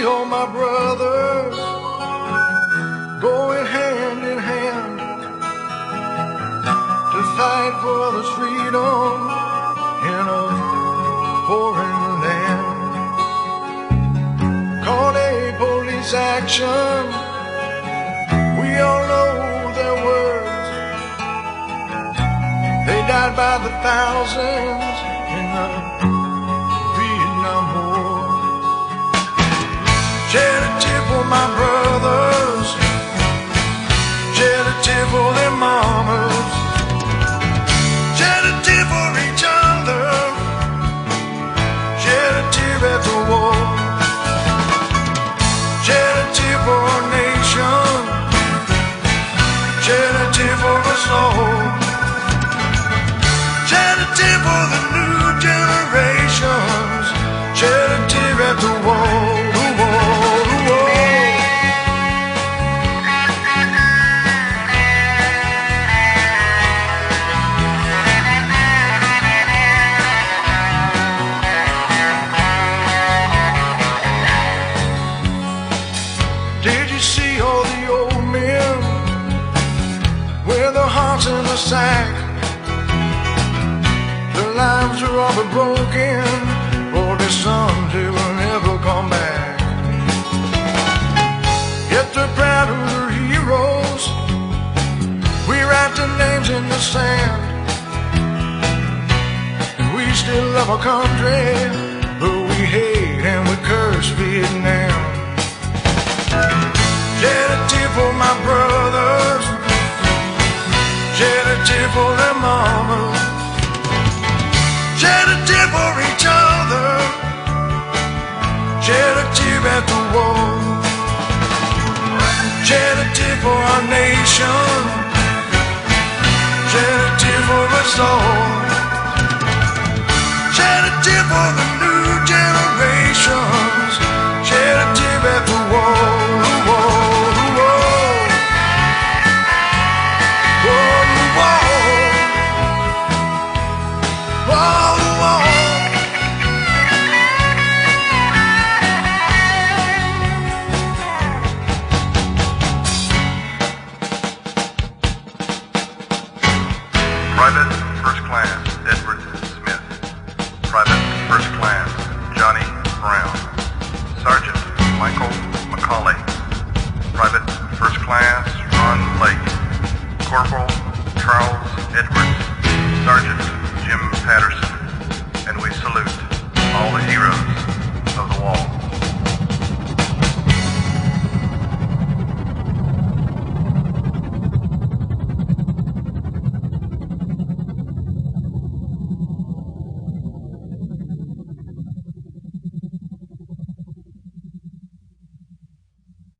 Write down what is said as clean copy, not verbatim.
all my brothers going hand in hand to fight for others' freedom in a foreign land. Called a police action, we all know their words. They died by the thousands in the Vietnam War. Shed a tear for my brothers, shed a tear for their mamas, shed a tear for each other, shed a tear at the war, shed a tear for our nation, shed a tear for us all, shed a tear for the new generations, shed a tear at the wall. Did you see all the old men with their hearts in a sack? Their lives are all but broken, for their sons they will never come back. Yet they're proud of their heroes. We write their names in the sand, and we still love our country, but we hate and we curse Vietnam. Shed a tear for my brothers, shed a tear for their mamas, shed a tear for each other, shed a tear at the wall, shed a tear for our nation, shed a tear for us all, shed a tear for the new generations, shed a tear at the wall. Private First Class Edward Smith. Private First Class Johnny Brown. Sergeant Michael McCauley. Private First Class Ron Lake. Corporal Charles Edwards. Sergeant Jim Patterson.